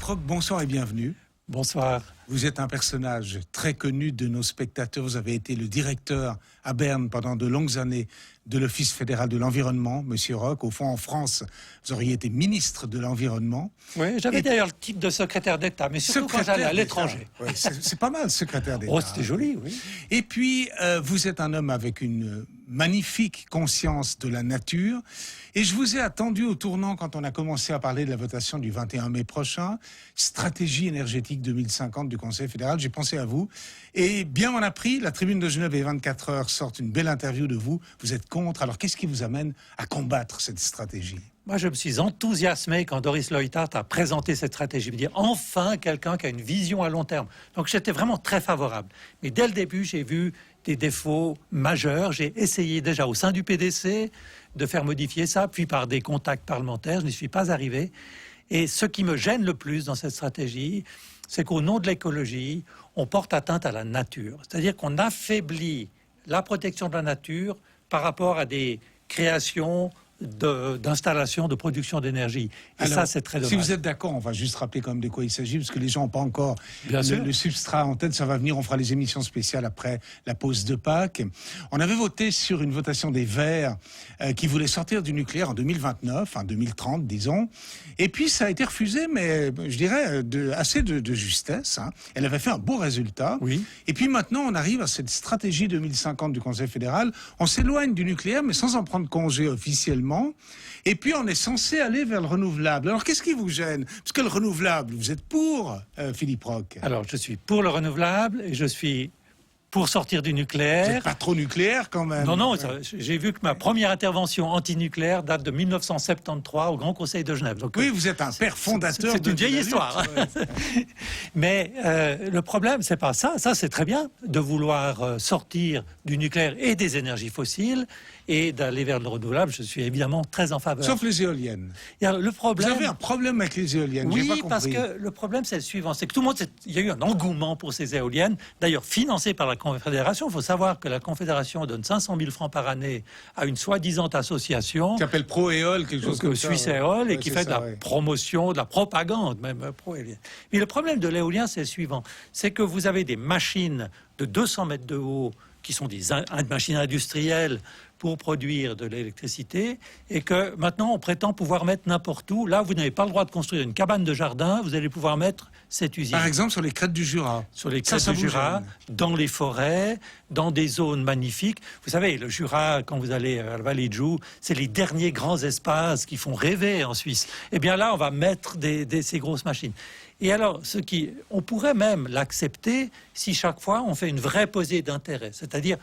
Proch, bonsoir et bienvenue. Bonsoir. Vous êtes un personnage très connu de nos spectateurs. Vous avez été le directeur à Berne pendant de longues années de l'Office fédéral de l'environnement, Monsieur Roch. Au fond, en France, vous auriez été ministre de l'environnement. Oui, j'avais d'ailleurs le titre de secrétaire d'État, mais surtout quand j'allais à l'étranger. Oui, c'est pas mal, secrétaire d'État. Oh, c'était joli, oui. Et puis, vous êtes un homme avec une magnifique conscience de la nature. Et je vous ai attendu au tournant quand on a commencé à parler de la votation du 21 mai prochain, stratégie énergétique 2050 du Conseil fédéral. J'ai pensé à vous. Et bien on a pris, la Tribune de Genève et 24 heures sortent une belle interview de vous. Vous êtes contre. Alors qu'est-ce qui vous amène à combattre cette stratégie ? Moi, je me suis enthousiasmé quand Doris Leuthard a présenté cette stratégie. Je me dis, enfin, quelqu'un qui a une vision à long terme. Donc, j'étais vraiment très favorable. Mais dès le début, j'ai vu des défauts majeurs. J'ai essayé déjà au sein du PDC de faire modifier ça, puis par des contacts parlementaires, je n'y suis pas arrivé. Et ce qui me gêne le plus dans cette stratégie, c'est qu'au nom de l'écologie, on porte atteinte à la nature. C'est-à-dire qu'on affaiblit la protection de la nature par rapport à des créations d'installation de production d'énergie. Et alors, ça, c'est très dommage. Si vous êtes d'accord, on va juste rappeler quand même de quoi il s'agit, parce que les gens n'ont pas encore le substrat en tête. Ça va venir, on fera les émissions spéciales après la pause de Pâques. On avait voté sur une votation des Verts qui voulait sortir du nucléaire en 2029, en 2030, disons. Et puis, ça a été refusé, mais je dirais assez de justesse. Hein. Elle avait fait un beau résultat. Oui. Et puis maintenant, on arrive à cette stratégie 2050 du Conseil fédéral. On s'éloigne du nucléaire, mais sans en prendre congé officiellement. Et puis, on est censé aller vers le renouvelable. Alors, qu'est-ce qui vous gêne ? Parce que le renouvelable, vous êtes pour, Philippe Roch ? Alors, je suis pour le renouvelable et je suis pour sortir du nucléaire. Vous n'êtes pas trop nucléaire, quand même. Non, non, j'ai vu que ma première intervention antinucléaire date de 1973 au Grand Conseil de Genève. Donc, oui, vous êtes un père fondateur. C'est une vieille histoire. Ouais. Mais le problème, c'est pas ça. Ça, c'est très bien de vouloir sortir du nucléaire et des énergies fossiles et d'aller vers le renouvelable. Je suis évidemment très en faveur. Sauf les éoliennes. Et alors, le problème... Vous avez un problème avec les éoliennes. Oui, j'ai pas parce que le problème, c'est le suivant. C'est que tout le monde... Il y a eu un engouement pour ces éoliennes, d'ailleurs financé par la Confédération. Il faut savoir que la Confédération donne 500 000 francs par année à une soi-disant association... Qui s'appelle Pro-Éole, quelque chose comme ça. Suisse Éole, et qui fait de la promotion, de la propagande, même pro-éolienne. Mais le problème de l'éolien, c'est le suivant. C'est que vous avez des machines de 200 mètres de haut qui sont des machines industrielles pour produire de l'électricité, et que maintenant on prétend pouvoir mettre n'importe où. Là, vous n'avez pas le droit de construire une cabane de jardin, vous allez pouvoir mettre cette usine. Par exemple, sur les crêtes du Jura. Sur les crêtes du Jura, dans les forêts, dans des zones magnifiques. Vous savez, le Jura, quand vous allez à la vallée de Joux, c'est les derniers grands espaces qui font rêver en Suisse. Eh bien là, on va mettre ces grosses machines. Et alors, on pourrait même l'accepter si chaque fois on fait une vraie pesée d'intérêt, c'est-à-dire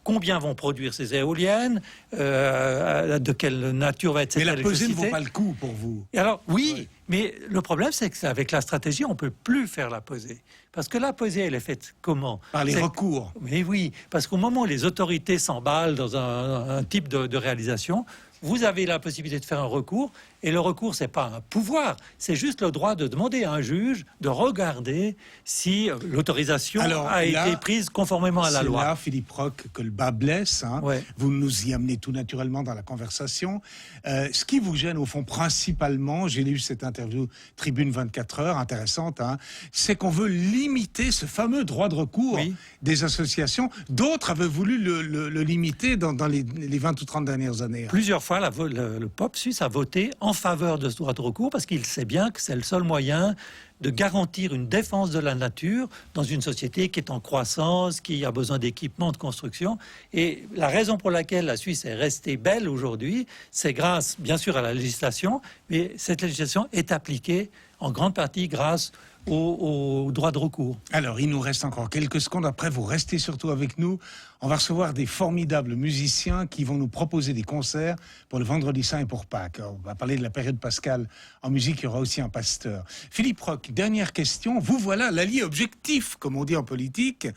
combien vont produire ces éoliennes, de quelle nature va être cette électricité. Mais la pesée ne vaut pas le coup pour vous. Et alors, oui, mais le problème, c'est qu'avec la stratégie, on ne peut plus faire la pesée. Parce que la pesée, elle est faite comment ? Par les recours. Mais oui, parce qu'au moment où les autorités s'emballent dans un type de réalisation, vous avez la possibilité de faire un recours, et le recours, c'est pas un pouvoir, c'est juste le droit de demander à un juge de regarder si l'autorisation a été prise conformément à la loi. C'est là, Philippe Roch, que le bas blesse. Hein. Ouais. Vous nous y amenez tout naturellement dans la conversation. Ce qui vous gêne, au fond, principalement, j'ai lu cette interview Tribune 24 heures, intéressante, hein, c'est qu'on veut limiter ce fameux droit de recours des associations. D'autres avaient voulu le limiter dans les 20 ou 30 dernières années. Hein. Plusieurs fois, le peuple suisse a voté en faveur de ce droit de recours parce qu'il sait bien que c'est le seul moyen de garantir une défense de la nature dans une société qui est en croissance, qui a besoin d'équipements de construction. Et la raison pour laquelle la Suisse est restée belle aujourd'hui, c'est grâce, bien sûr, à la législation, mais cette législation est appliquée en grande partie grâce au droit de recours. Alors, il nous reste encore quelques secondes. Après, vous restez surtout avec nous. On va recevoir des formidables musiciens qui vont nous proposer des concerts pour le Vendredi Saint et pour Pâques. On va parler de la période pascale en musique. Il y aura aussi un pasteur. Philippe Roch, dernière question. Vous voilà l'allié objectif, comme on dit en politique,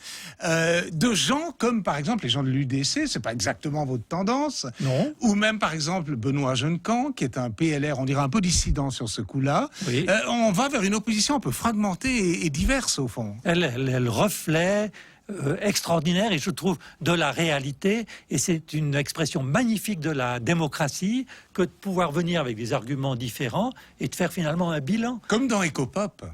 de gens comme, par exemple, les gens de l'UDC. C'est pas exactement votre tendance. Non. Ou même, par exemple, Benoît Jeunecamp, qui est un PLR, on dirait un peu dissident sur ce coup-là. Oui. On va vers une opposition un peu fragmentée et diverse, au fond. Elle reflète extraordinaire et je trouve de la réalité. Et c'est une expression magnifique de la démocratie que de pouvoir venir avec des arguments différents et de faire finalement un bilan. Comme dans Ecopop.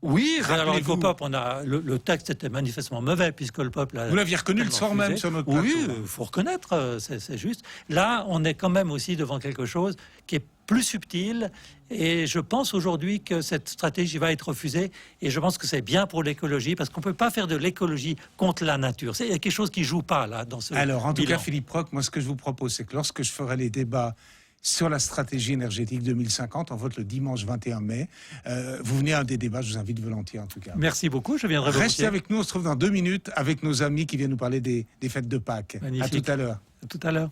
Oui, alors Rappelez-vous. Ecopop, le texte était manifestement mauvais puisque le peuple a... Vous l'aviez reconnu le soir même sur notre plateau. Oui, il faut reconnaître, c'est juste. Là, on est quand même aussi devant quelque chose qui est plus subtil et je pense aujourd'hui que cette stratégie va être refusée et je pense que c'est bien pour l'écologie parce qu'on ne peut pas faire de l'écologie contre la nature. Il y a quelque chose qui ne joue pas là dans ce Alors, en tout bilan. cas, Philippe Roch, moi, ce que je vous propose, c'est que lorsque je ferai les débats sur la stratégie énergétique 2050, on vote le dimanche 21 mai. Vous venez à un des débats, je vous invite volontiers en tout cas. Merci beaucoup, je viendrai Restez volontiers. avec nous, on se retrouve dans 2 minutes avec nos amis qui viennent nous parler des fêtes de Pâques. Magnifique. À tout à l'heure. À tout à l'heure.